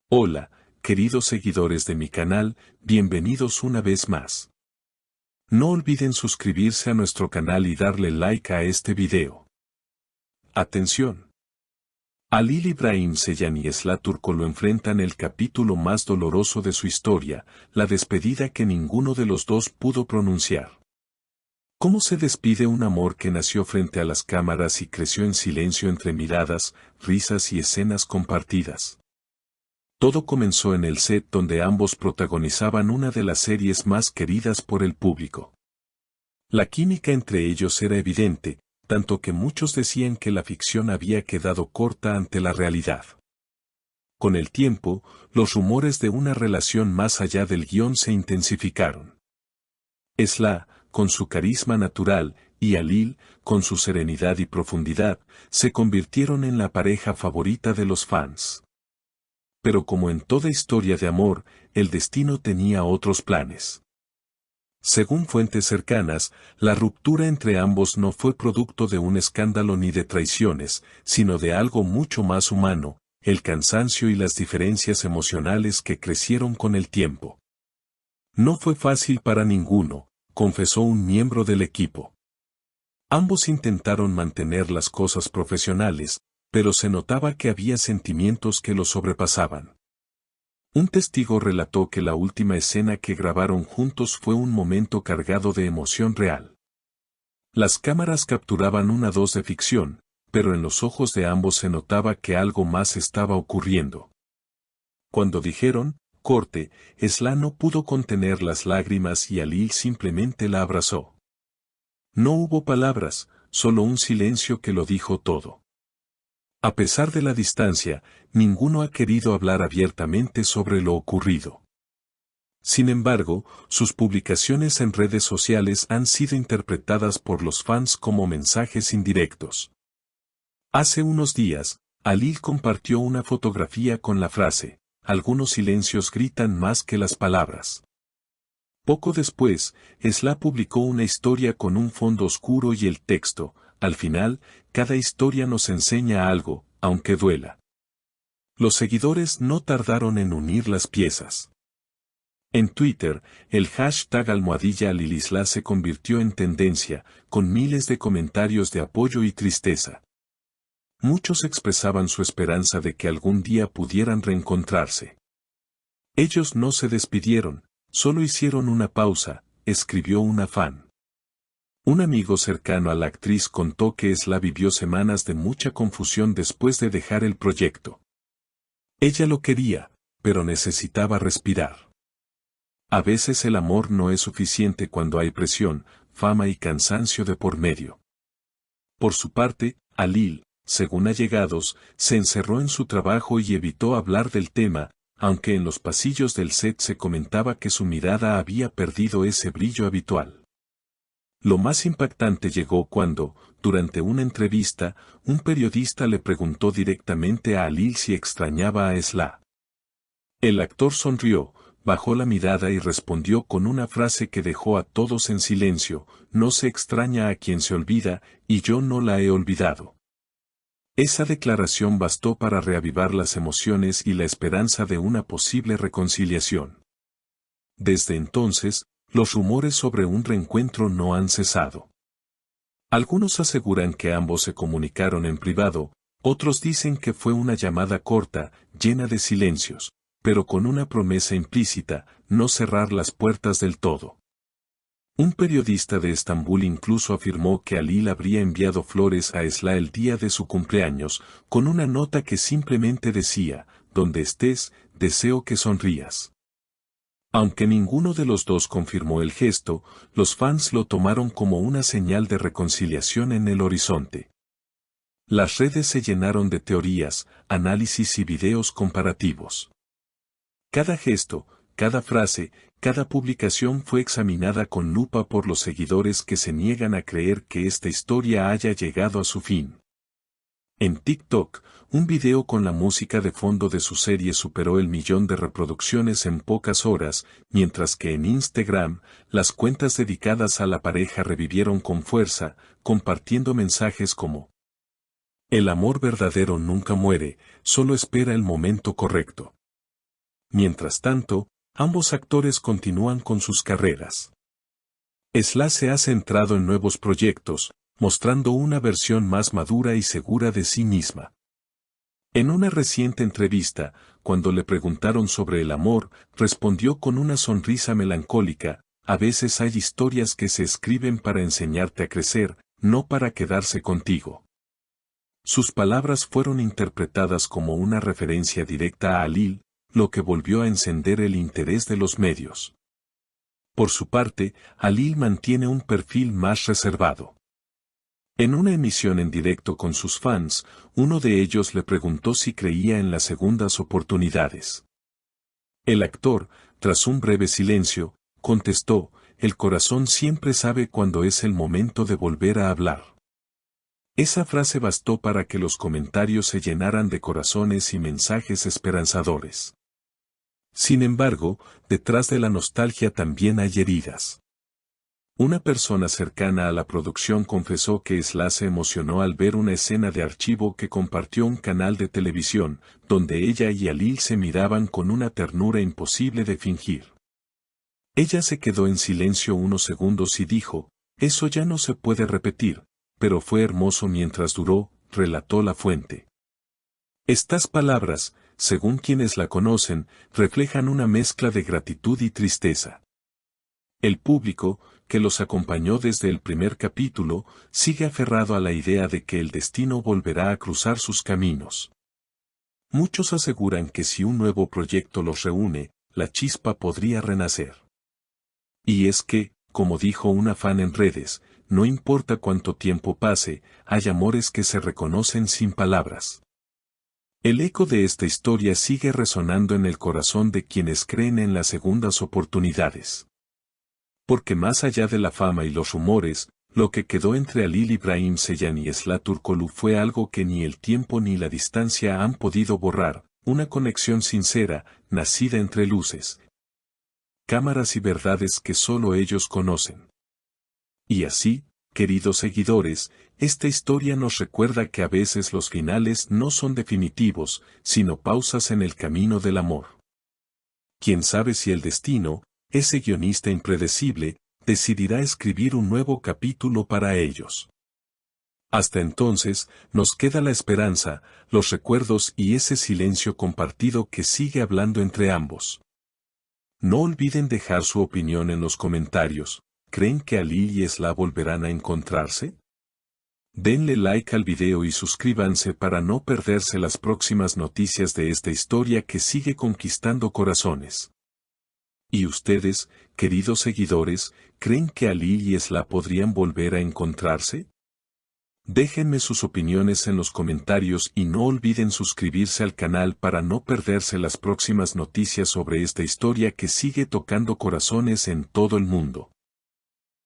Hola, queridos seguidores de mi canal, bienvenidos una vez más. No olviden suscribirse a nuestro canal y darle like a este video. Atención. Halil İbrahim Ceylan y Esla Turco lo enfrentan el capítulo más doloroso de su historia, la despedida que ninguno de los dos pudo pronunciar. ¿Cómo se despide un amor que nació frente a las cámaras y creció en silencio entre miradas, risas y escenas compartidas? Todo comenzó en el set donde ambos protagonizaban una de las series más queridas por el público. La química entre ellos era evidente, tanto que muchos decían que la ficción había quedado corta ante la realidad. Con el tiempo, los rumores de una relación más allá del guión se intensificaron. Esla, con su carisma natural, y Halil, con su serenidad y profundidad, se convirtieron en la pareja favorita de los fans. Pero como en toda historia de amor, el destino tenía otros planes. Según fuentes cercanas, la ruptura entre ambos no fue producto de un escándalo ni de traiciones, sino de algo mucho más humano, el cansancio y las diferencias emocionales que crecieron con el tiempo. No fue fácil para ninguno, confesó un miembro del equipo. Ambos intentaron mantener las cosas profesionales, pero se notaba que había sentimientos que los sobrepasaban. Un testigo relató que la última escena que grabaron juntos fue un momento cargado de emoción real. Las cámaras capturaban una dosis de ficción, pero en los ojos de ambos se notaba que algo más estaba ocurriendo. Cuando dijeron, corte, Esla no pudo contener las lágrimas y Halil simplemente la abrazó. No hubo palabras, solo un silencio que lo dijo todo. A pesar de la distancia, ninguno ha querido hablar abiertamente sobre lo ocurrido. Sin embargo, sus publicaciones en redes sociales han sido interpretadas por los fans como mensajes indirectos. Hace unos días, Halil compartió una fotografía con la frase, "Algunos silencios gritan más que las palabras". Poco después, Esla publicó una historia con un fondo oscuro y el texto, "Al final, cada historia nos enseña algo, aunque duela". Los seguidores no tardaron en unir las piezas. En Twitter, el hashtag #HalilIsla se convirtió en tendencia, con miles de comentarios de apoyo y tristeza. Muchos expresaban su esperanza de que algún día pudieran reencontrarse. Ellos no se despidieron, solo hicieron una pausa, escribió una fan. Un amigo cercano a la actriz contó que Esla vivió semanas de mucha confusión después de dejar el proyecto. Ella lo quería, pero necesitaba respirar. A veces el amor no es suficiente cuando hay presión, fama y cansancio de por medio. Por su parte, Halil, según allegados, se encerró en su trabajo y evitó hablar del tema, aunque en los pasillos del set se comentaba que su mirada había perdido ese brillo habitual. Lo más impactante llegó cuando, durante una entrevista, un periodista le preguntó directamente a Halil si extrañaba a Esla. El actor sonrió, bajó la mirada y respondió con una frase que dejó a todos en silencio, "No se extraña a quien se olvida, y yo no la he olvidado". Esa declaración bastó para reavivar las emociones y la esperanza de una posible reconciliación. Desde entonces, los rumores sobre un reencuentro no han cesado. Algunos aseguran que ambos se comunicaron en privado, otros dicen que fue una llamada corta, llena de silencios, pero con una promesa implícita, no cerrar las puertas del todo. Un periodista de Estambul incluso afirmó que Halil habría enviado flores a Esla el día de su cumpleaños, con una nota que simplemente decía, "Donde estés, deseo que sonrías". Aunque ninguno de los dos confirmó el gesto, los fans lo tomaron como una señal de reconciliación en el horizonte. Las redes se llenaron de teorías, análisis y videos comparativos. Cada gesto, cada frase, cada publicación fue examinada con lupa por los seguidores que se niegan a creer que esta historia haya llegado a su fin. En TikTok, un video con la música de fondo de su serie superó el 1.000.000 de reproducciones en pocas horas, mientras que en Instagram, las cuentas dedicadas a la pareja revivieron con fuerza, compartiendo mensajes como: "El amor verdadero nunca muere, solo espera el momento correcto". Mientras tanto, ambos actores continúan con sus carreras. Sla se ha centrado en nuevos proyectos, mostrando una versión más madura y segura de sí misma. En una reciente entrevista, cuando le preguntaron sobre el amor, respondió con una sonrisa melancólica: a veces hay historias que se escriben para enseñarte a crecer, no para quedarse contigo. Sus palabras fueron interpretadas como una referencia directa a Halil, lo que volvió a encender el interés de los medios. Por su parte, Halil mantiene un perfil más reservado. En una emisión en directo con sus fans, uno de ellos le preguntó si creía en las segundas oportunidades. El actor, tras un breve silencio, contestó: el corazón siempre sabe cuándo es el momento de volver a hablar. Esa frase bastó para que los comentarios se llenaran de corazones y mensajes esperanzadores. Sin embargo, detrás de la nostalgia también hay heridas. Una persona cercana a la producción confesó que Sla se emocionó al ver una escena de archivo que compartió un canal de televisión, donde ella y Halil se miraban con una ternura imposible de fingir. Ella se quedó en silencio unos segundos y dijo: eso ya no se puede repetir, pero fue hermoso mientras duró, relató la fuente. Estas palabras, según quienes la conocen, reflejan una mezcla de gratitud y tristeza. El público, que los acompañó desde el primer capítulo, sigue aferrado a la idea de que el destino volverá a cruzar sus caminos. Muchos aseguran que si un nuevo proyecto los reúne, la chispa podría renacer. Y es que, como dijo una fan en redes, no importa cuánto tiempo pase, hay amores que se reconocen sin palabras. El eco de esta historia sigue resonando en el corazón de quienes creen en las segundas oportunidades. Porque más allá de la fama y los rumores, lo que quedó entre Halil Ibrahim Ceylan y Sla Turkoglu fue algo que ni el tiempo ni la distancia han podido borrar: una conexión sincera, nacida entre luces, cámaras y verdades que solo ellos conocen. Y así, queridos seguidores, esta historia nos recuerda que a veces los finales no son definitivos, sino pausas en el camino del amor. Quién sabe si el destino, ese guionista impredecible, decidirá escribir un nuevo capítulo para ellos. Hasta entonces, nos queda la esperanza, los recuerdos y ese silencio compartido que sigue hablando entre ambos. No olviden dejar su opinión en los comentarios. ¿Creen que Halil y Sla volverán a encontrarse? Denle like al video y suscríbanse para no perderse las próximas noticias de esta historia que sigue conquistando corazones. ¿Y ustedes, queridos seguidores, creen que Halil y Sla podrían volver a encontrarse? Déjenme sus opiniones en los comentarios y no olviden suscribirse al canal para no perderse las próximas noticias sobre esta historia que sigue tocando corazones en todo el mundo.